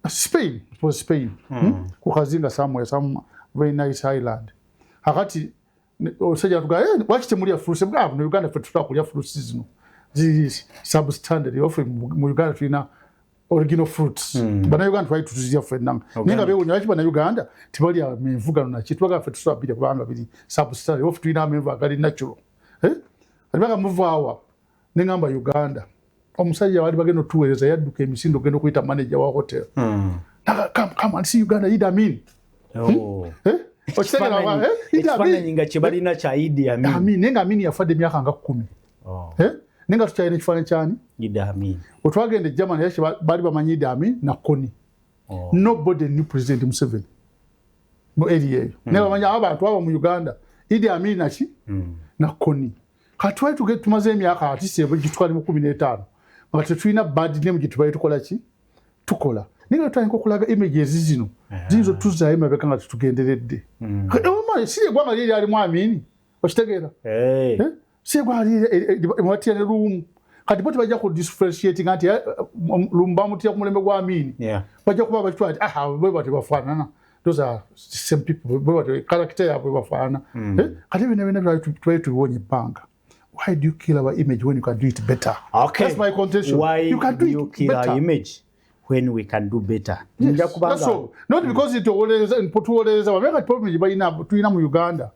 Spain it was Spain ku kazinga somewhere some very nice island kakati osajja tuga wakite muri ya fruits bwa mu Uganda fe tutakulya fruits zino zi substandard of mu Uganda tulina original fruits bana Uganda twali tutuzia fe nanga ninga bewo nyachi bana Uganda tibali ya mvugano na kitwaga fe tusabire kubanga bili substandard of tulina amenvu agali natural alibaka muvawa ningamba Uganda omusajja wali bageno tuweereza yadduka emisindo gendo kuyita manager wa hotel come and see Uganda Idi Amin ekifaananyi nga kye balina kya Idi Amin nenga Amin yafadde emyaka nga 10 nenga tukyalina ekifaananyi kyani Idi Amin otwagenda Germany yakye bali bamanyi Idi Amin na Kony nobody knew President Museveni mu area eyo ne bamanyi abantu abo mu Uganda Idi Amin naki na Kony katwali tumaze emyaka atisebo gitwali mu 15 nga tetulina bad name gitubaye tukola ki tukola ninga tutayinko kulaga images zino zinzo tuzaye mabeka nga tugenderedde oma siye gwanga liri ali mu Amin okitegeera siye gwanga liri mwati ne room kati boti bajja ku differentiating anti lumba mutia ku mulembe gwa Amin bajja kuba batwali bwe bati bafanana those are same people bwe character yabwe bafaana kati bino tuwonye bank. Why do you kill our image when you can do it better? Okay. That's my contention. Why you can do you it kill better. Our image when we can do better? Yes, that's all. Not because it always and potuoleza wameka problem bayina tuina mu Uganda.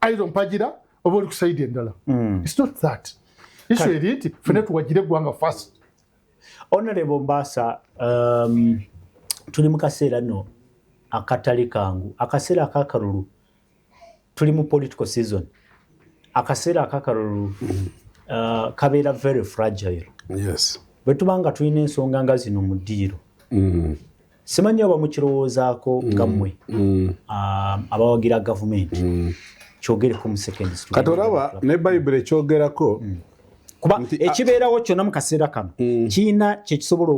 I don't pajira over kusaidia ndala. It's not that. Issue it fene tuwajire gwanga first. Honorable Mbasa, tuli mu kaseera no akatali kangu. Akaseera akakalulu tuli mu political season. Akaseera akakalulu kabeera very fragile. Yes. Bwetubanga tulina ensonga nga zino mu ddiiro. Simanyi oba mukirowoozaako gammwe abawagira gavumenti kyogereko mu seconds. Kati olaba ne Bayibuli ekyogerako kuba ekibeerawo kyonna mu kaseera kano kiina kyekisobola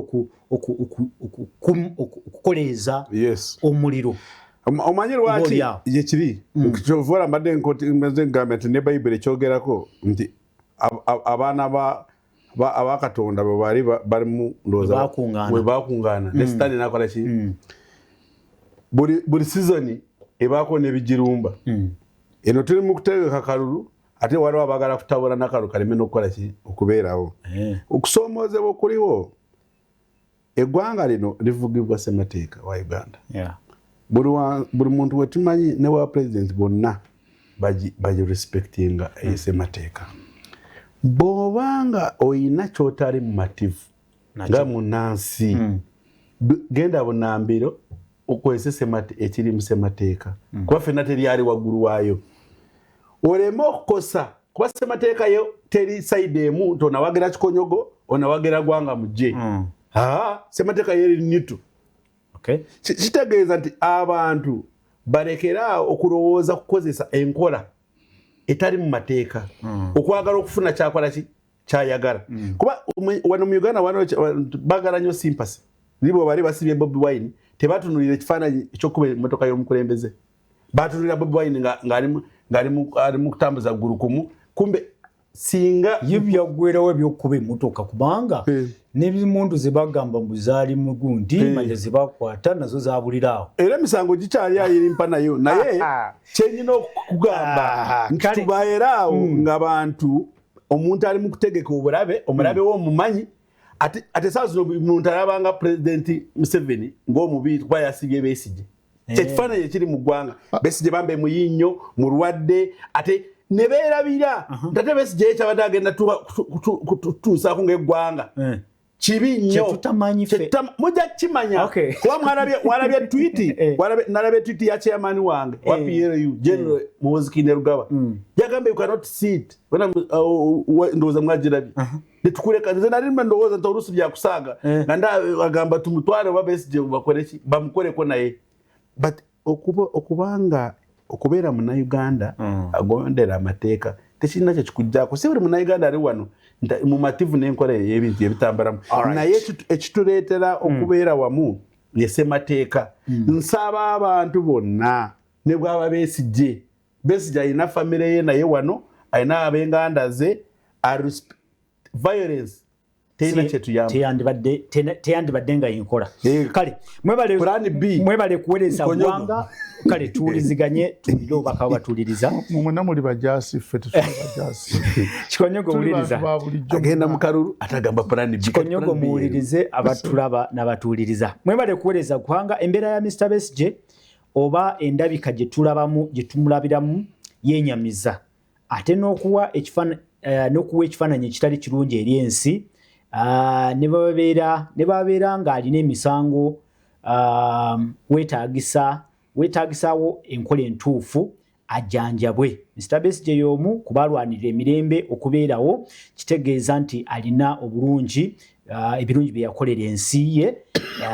okukoleeza omuliro. Omanyi lwaki ye kiri kyovula mbadde ngamba nti ne Bayibuli ekyogerako nti abaana abakatonda bwe balimu ndowooza bwe bakungaana ne Sitaani n'akola ki buli sizoni ebaako n'ebigirumba. Eno tuli mu kutegeka kalulu ate waliwo abagala kutabula n'akalulu kaleme n'okukola ki okubeerawo. Okusoomoozebwa okuliwo eggwanga lino livugibwa ssemateeka wa Uganda. Buli muntu we tumanyi ne wa president bonna bagirespectinga ssemateeka. Bw'obanga oyina ky'otali mumativu nga munnansi genda bunambiro okozese ekiri mu ssemateeka kuba ffenna teryali waggulu waayo. Oleme okukosa kuba ssemateeka yo teri sayidi emu nti onawagira Kikonyogo onawagira Gwanga Mujje. Ssemateeka yo eri nnitu. Kitegeeza nti abantu balekeraawo okulowooza kukozesa enkola etali mu mateeka okwagala okufuna kyakola ki kyayagala. Kuba wano mu Uganda bagala nnyo sympathy. Nibo bali basibye Bobi Wine tebatunulira ekifaananyi ekyokuba emmotoka y'omukulembeze. Batunulira Bobi Wine ng'ali mu kutambuza ggulu kumu. Kumbe singa yibyaggweerawo ebyokkuba emmotoka kubanga n'ebimundu ze bagamba mbu zaali mu gundi manya ze bakwata nazo zabuliraawo. Era emisango gikyali ayirimpa nayo naye kyenyina okugamba nti tubaeraawo ng'abantu omuntu ali mu kutegeka omulabe w'omumanyi ate saa zino omuntu alabanga Pulezidenti Museveni ng'omubi kuba yasibye Besigye. Kyekifaananyi ekiri mu ggwanga. Besigye bambe muyinnyo mulwadde ate ne beerabira tate Besigye kyabadde agenda kutuusaako ng'eggwanga kibi nnyo mujja kukimanya kuba mwalabye twiti nalabye twiti ya chairman wange wa PLU General Muhoozi Rugaba yagamba you cannot sit ndowooza mwagirabye netukuleka nze nali ndowooza nti oluusi byakusaaga nga ndagamba tumutwale oba Besigye bamukoleko naye but okubanga okubeera Munnayuganda agondera amateeka tekirina kyekikugjaako si buli Munnayuganda ali wano mumativu n'enkola y'ebintu ebitambalamu naye ekituleetera okubeera wamu ye ssemateeka. Nsaba abantu bonna ne bw'aba Besigye alina famire ye naye wano alina ab'enganda ze violence teyina kyetuyamba teyandibadde nga yinkola. Kale mwebale kuweereza ggwanga kale tuwuliziganye tulire obaka batuuliriza mumwena muli bajaasi ffe tetuli bajaasi Kikonyogo muwuliriza agenda mu kalulu atagamba plan B. Kikonyogo muwulirize abatulaba n'abatuuliriza mwebale kuweereza ggwanga embeera ya Mr. Besigye oba endabika gye tulabamu gye tumulabiramu yenyamiza ate n'okuwa ekifaananyi ekitali kirungi eri ensi. Ne babeera ng'alina emisango weetaagisaawo enkola entuufu ajjanjabwe. Mr. Besigye y'omu ku balwanirira emirembe okubeerawo kitegeeza nti alina obulungi ebirungi bye yakolera ensi ye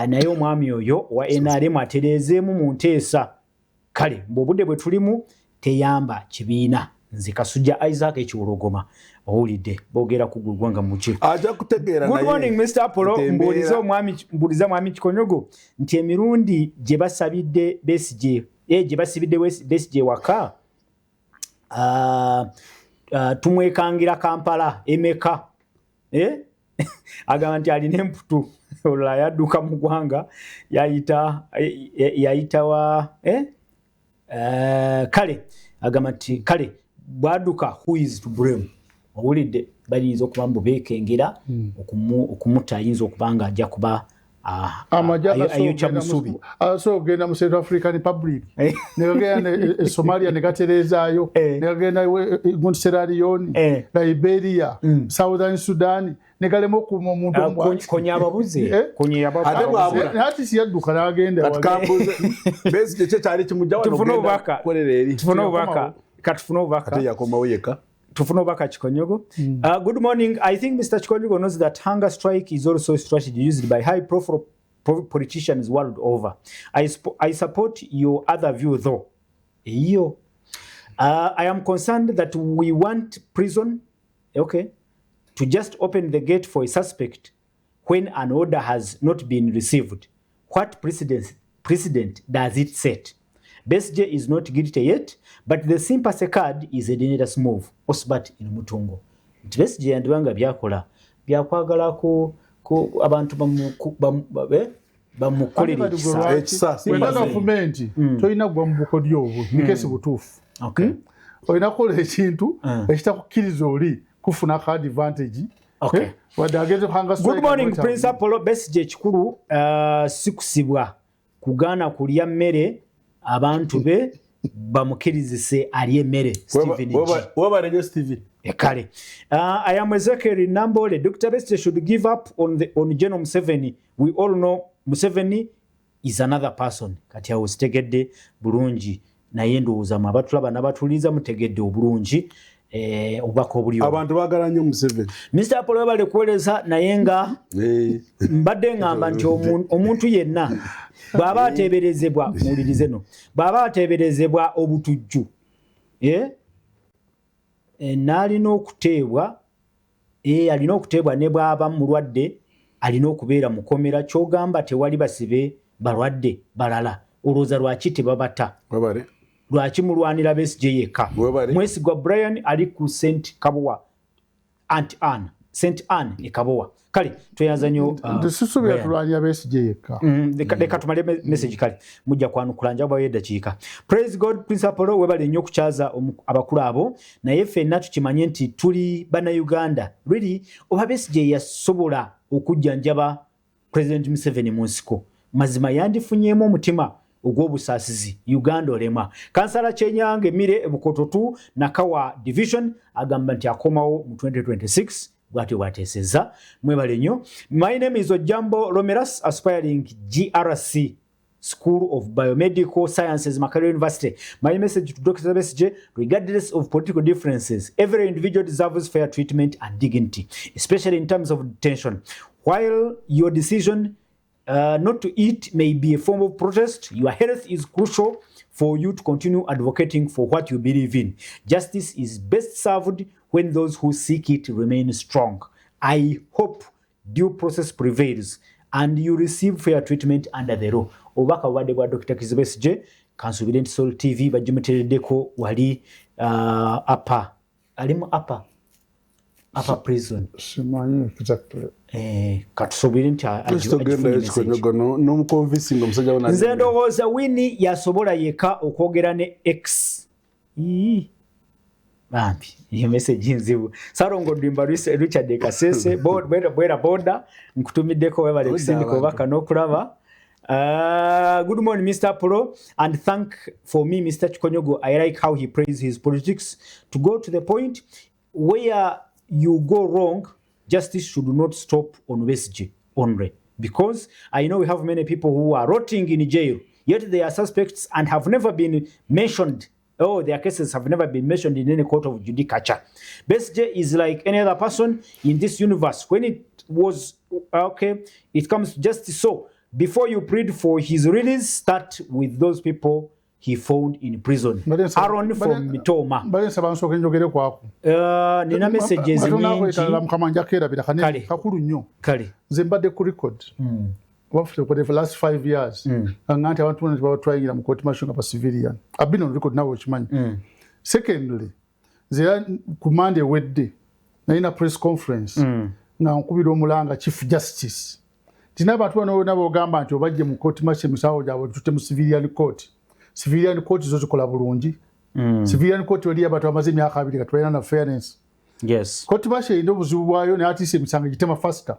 naye omwami oyo wa NRM atereezeemu mu nteesa. Kale mbw'obudde bwe tulimu teyamba kibiina. Nze Kasujja Isaac Ekiwologoma owulidde boogera ku ggwanga mu ki aja kutegeera naye. Good morning Mr. Apollo mbuuliza mwami Kikonyogo nti emirundi gye basabidde Besigye gye basibidde Besigye waka tumwekangira Kampala emeka agamba nti alina emputu olala yadduka mu ggwanga yayita wa kale agamba nti kale bwadduka who is to blame owulidde bayinza okuba mbu beekengera okumuta ayinza okubanga ajja kuba ayokya musubi so ogenda mu Central African Republic negenda Somalia negaterezaayo negenda mu Sierra Leone Liberia Southern Sudan negalema okuma omuntu konya ababuze ati siyadduka n'agenda Besigye kye kyali kimujja wano tufuna obubaka katufuna obubaka ate yakomawo yekka tufuna obubaka Kikonyogo. Good morning. I think Mr. Kikonyogo knows that hunger strike is also a strategy used by high-profile politicians world over. I support your other view, though. I am concerned that we want prison, to just open the gate for a suspect when an order has not been received. What precedent does it set? Besigye is not guilty yet, but the sympathy card is a dangerous move. Osbat in Mutungo. Besigye yandibanga byakola byakwagala ku abantu bamukolera ekisa gavumenti tolina gwa mu bukodyo obwo nikesi butuufu olina kukola ekintu ekitakukkiriza oli kufuna ka advantage. Good morning Prince Apollo. Besigye ekikulu sikusibwa kugaana kulya mmere abantu be bamukirizise ali emmere Stephen Ekale. I am Ezekiel Nambole. Dr. Besigye should give up on General Museveni. We all know Museveni is another person. Kati awo sitegedde bulungi naye ndowooza abatulaba n'abatuliza mutegedde obulungi obubaka obuli abantu baagala nnyo Museveni. Mr. Apollo webale kuwoleza naye nga mbadde ngamba nti omuntu yenna bw'aba ateeberezebwa muwulirize no bw'aba ateeberezebwa obutujju n'alina okuteebwa alina okuteebwa ne bw'aba mulwadde alina okubeera mukomera ky'ogamba tewali basibe balwadde balala olowooza lwaki tebabata lwaki mulwanira Besigye yekka mwesigwa Brian ali ku St. Kabowa St. Anne e Kabowa kale tweyanza nnyo tesusubira tulwanira Besigye yekka leka tumale message kale mujja kwanukula njaba y'eddakiika. Praise God Prince Apollo webale nnyo okukyaza abakulu abo naye ffenna tukimanye nti tuli bannayuganda really oba Besigye yasobola okujjanjaba President Museveni mu nsiko mazima yandifunyeemu omutima ogw'obusaasizi Uganda olema. Kansala Kyenyange Mire Ebukototu Nakawa Division agamba nti akomawo mu 2026 bwatyo bwateesezza mwebale nnyo. My name is Ojambo Romeras, aspiring GRC School of Biomedical Sciences, Makerere University. My message to Dr. Besigye, regardless of political differences, every individual deserves fair treatment and dignity, especially in terms of detention. While your decision not to eat may be a form of protest, your health is crucial for you to continue advocating for what you believe in. Justice is best served when those who seek it remain strong. I hope due process prevails and you receive fair treatment under the law. Obaka wade bwa Dr. Kizza Besigye kansubire nti Soul TV bajimutereddeko wali alimu upper prison. Simanyi exactly. Katusubire nti n'omuconvincing omusajja wona nze ndowooza Winnie yasobola yeka okwogera ne X bambi iyo message nzibu Sarongo Dwimba Richard Kasese bwera boda nkutumiddeko webale kusindika obaka n'okulaba. Good morning Mr. Apollo, and thank for me Mr. Kikonyogo. I like how he prays his politics. To go to the point, where you go wrong, justice should not stop on Besigye only, because I know we have many people who are rotting in jail, yet they are suspects and have never been mentioned. Their cases have never been mentioned in any court of judicature. Besigye is like any other person in this universe. When it was it comes to justice. So before you plead for his release, start with those people he found in prison. Aaron from Mitoma. Nina messages nyingi. Kakulu nnyo. Nze mbadde ku record. For the last 5 years. Ngante abantu bano trying mu court martial pa civilian. I've been on record now okimanyi. Secondly, nze ku Monday wedde na press conference. Na nkubira omulanga Chief Justice Tinaba bano nabo gamba nti obajje mu court martial misawo gyabwe tutte mu civilian court. Civilian court zo zikola bulungi. Civilian court wali abantu amaze emyaka 2 katulina na fairness. Yes. Court martial ndo buzibu bwayo ne atise emisango gitema faster.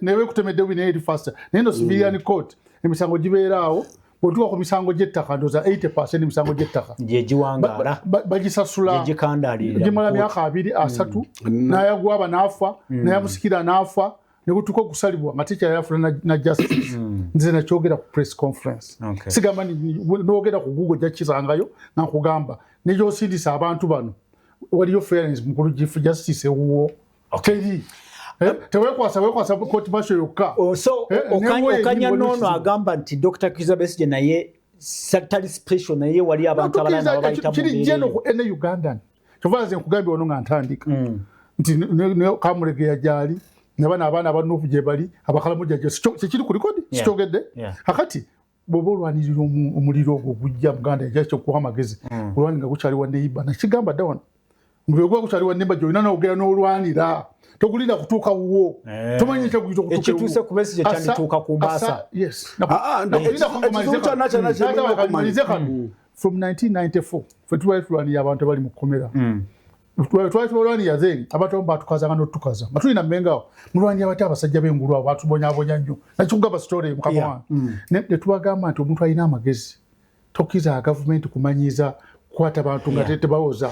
Newe kutemedde bine faster. Nendo civilian court emisango gibeeraawo otuwa ku misango gy'ettaka ndoza 80% emisango gy'ettaka. Je jiwangala. Bagisasula. Je jikandalira. Gimala myaka 2 3 nayagwaba nafa nayamusikira nafa ne kutuko kusalibwa nga teacher yafuna na justice. Nze na kyogera ku press conference. Sigamba n'ogera ku Google jakizangayo na kugamba nejo sindisa abantu bano waliyo fairness mukuru chief justice ewuwo. Okay. Tewekwasa court martial yokka. So okanya nono agamba nti Dr. Kizza Besigye naye satellite special naye wali abantu abalana babayita mu kiri jeno ku ene Ugandan. Tovaze nkugambye ono nga ntandika. Nti ne kamulege yajali nabana abana abanufu gye bali abakalamu gye kiri ku record kitogedde hakati bobo lwanirira omuliro ogwo gujja Buganda yakyo kuwa magezi olwani nga kuchali wa neiba na kigamba dawana muliro gwo kuchali wa neiba joina na ogera n'olwanira tokulinda kutuuka wuwo tomanyi kyo kutuuka kutuuka ekituuse ku Besigye kyandituuka ku Mbaasa. Yes from 1994 fetwa lwani abantu bali mu komera twalwani yazeni abantu batukaza ngano tukaza matulina mmengawo mulwani abati abasajja b'engulu abo batubonyabonya nnyo nakikugamba story mukama ne tubagamba nti omuntu alina amagezi tokiza government kumanyiza kwata abantu nga tete bawoza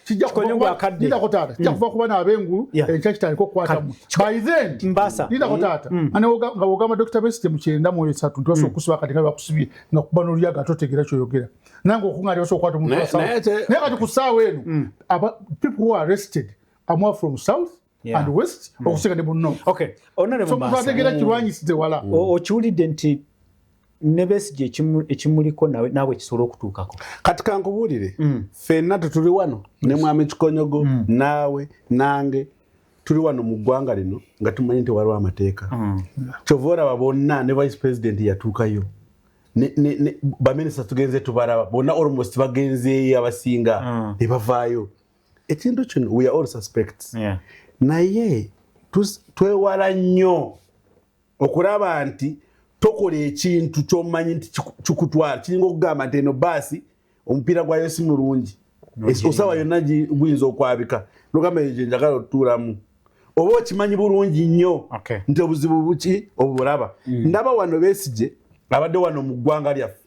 kijja kuva kuba n'ab'engulu ekyakitaliko kukwatamu by then Mbaasa nina kotata nga wogamba Dr. Besigye mu 9 ntiwasobola okusiba kati nga bakusibye nga kuba n'oluyaga totegeera kyoyogera nange okungaali wasobola okukwata omuntu wasawo naye kati ku ssaawa eno people who are arrested are more from south and west okusinga ne bunno ategeera kirwanyisize wala okiwulidde nti ne Besigye ekimuliko naawe kisobola okutuukako kati kankubuulire ffenna tetuli wano ne Mwami Kikonyogo naawe nange tuli wano mu ggwanga lino nga tumanyi nti waliwo amateeka kyova olaba bonna ne vice president yatuukayo baminisita tugenze tubalaba bonna almost bagenzeeyo abasinga ne bavaayo ekintu kino we are all suspects naye twewala nnyo okulaba nti tokola ekintu ky'omanyi nti kikutwala kiringa okugamba nti eno baasi omupiira gwayo si mulungi osawa yonna guyinza okwabika nogamba ekyo njagala otutuulamu oba okimanyi bulungi nnyo nti obuzibu buki obulaba ndaba wano Besigye abadde wano mu ggwanga lyaffe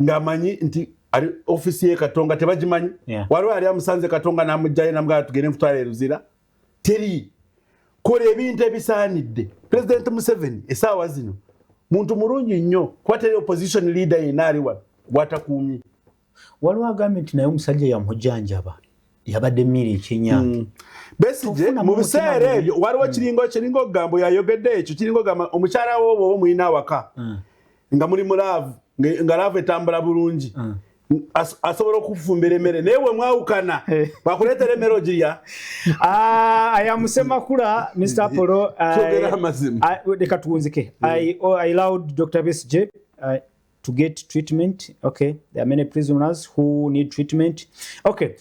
ng'amanyi nti ali ofisi ye Katonga tebagimanyi waliwo ali amusanze Katonga n'amugjayo namugala tugende nkutwala eruzira teri kola ebintu ebisaanidde President Museveni essaawa zino muntu mulungi nnyo kuba teri opposition leader yenna ali wano watakuumye waliwo agambye nti naye omusajja yamujjanjaba yabadde mmiri ekyenyange Besigye mu biseera ebyo waliwo kiringa okugambo yayogedde ekyo kiringa ogamba omukyala wo bw'oba mulina awaka nga muli mu laavu nga laavu etambula bulungi asobola okufumbira emmere naye we mwawukana bakuleetera emmere ogirya ayamusemakula Mr. Apollo leka tuwunzike I allowed Dr. Besigye to get treatment. Okay, there are many prisoners who need treatment. Okay,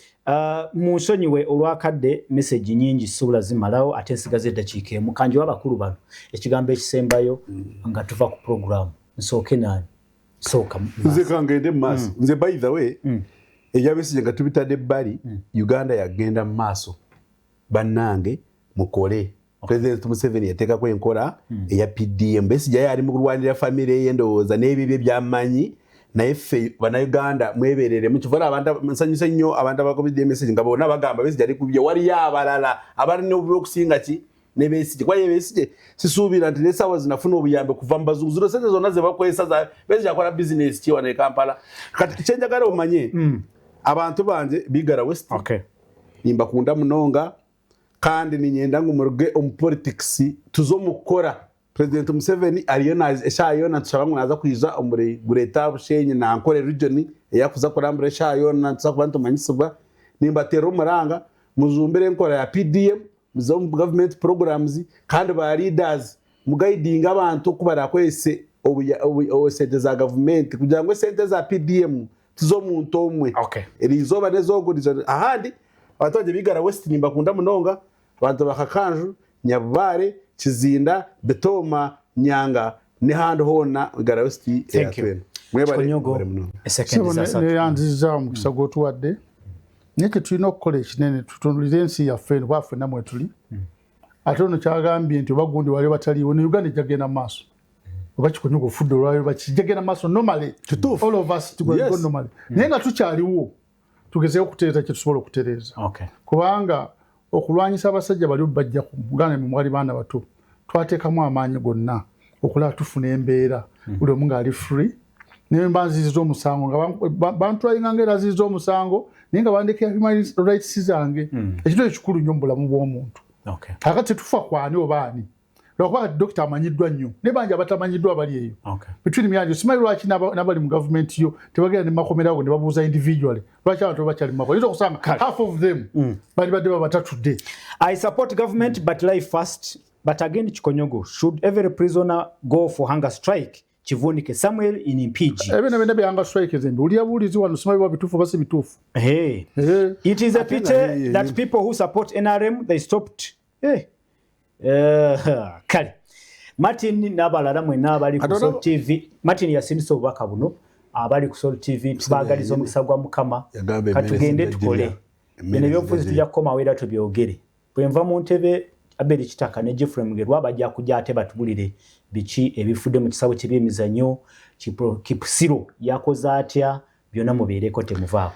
munsonyiwe olwakadde message nyingi sobola zimalawo ate nsigaze eddakiika emu kanji w'abakulu bano ekigambo ekisembayo nga tuva ku program nsooke nani soka nze kangende mu maaso nze by the way eya Besigye nga tubitadde ebbali Uganda yagenda mu maaso bannange mukole President Museveni yateekako enkola eya PDM Besigye yali mu kulwanirira famire ye ndowooza n'ebibye by'amanyi naye ffe bannayuganda mweberere mukivola abantu nsanyusa nnyo abantu abakobidde message nga bonna bagamba Besigye ali kubye waliyo abalala abalina obubi okusinga ki ne Besigye kwaye Besigye sisuubira nti n'essaawa zinafuna obuyambe kuva mu bazungu zino sente zonna ze bakozesa za Besigye akola business ki wano e Kampala kati kyenjagala omanye abantu banje bigara West nimba kunda munonga kandi ninyenda ngumuruge politics tuzomukora President Museveni aliona eshayona tushabangu naza kwiza omuri gureta bushenye na ankore region eyakuza kurambura eshayona tusakubantu manyisibwa nimba tero muranga muzumbire nkora ya PDM muzo government programs kandi ba leaders muguiding abantu kubara kwese obusente za government kugira ngo sente za PDM tuzomuntu omwe erizoba nezogurizo ahandi abatonje bigara West nimba kunda munonga abantu bakakanju Nyabare Kizinda Betoma Nyanga ne handi honna garawesti eyatwena neyanziza mukisa gwotuwadde naye tetulina okukola ekinene tutunulire ensi yaffe eno bwaffe namwe tuli ate ono kyagambye nti oba gundi wali bataliiwo ne Uganda ejjagenda mu maaso oba Kikonyogo ofudde olwaliro bakijjagenda mu maaso normally all of us tugo normally naye nga tukyaliwo tugezeewo okutereeza kye tusobola okutereeza kubanga okulwanyisa abasajja bali bajja ku Uganda mwali baana bato twateekamu amaanyi gonna okulaba tufuna embeera buli omu ng'ali free naye mbanziziza omusango nga bantwalinga ng'eraziziza omusango naye nga bandekera human rights zange ekintu ekikulu nnyo mu bulamu bw'omuntu kakati tetufa kwani obaani lwakuba dokita amanyiddwa nnyo naye bangi abatamanyiddwa bali eyo between myanjo simanyi lwaki n'abali mu gavumenti yo tebagenda ne makomerago ne babuuza individually lwaki abantu bakyali mu mako yinza okusanga half of them bali badde babatatudde. I support government but life first. But again, Kikonyogo, should every prisoner go for hunger strike? Kivunike Samuel in impeach. Even be hunger strike zembe. Uli abulizi wanu simayi bitufu basi bitufu. Hey. It is a pity that people who support NRM they stopped. Kali. Martin nabalala mwena abali ku Soul TV. Martin yasindise obubaka buno abali ku Soul TV tubagaliza omukisa gwa Mukama. Katugende tukole. Bino byofuzi tujja kukoma wera tubyogere. Bwenva mu ntebe Abeli Kitaka ne Jeffrey Mugerwa bajja kujja ate batubulire biki ebifudde mu kisabo ky'ebyemizannyo Kipusiro yakoze atya byonna mubeereko temuvaako.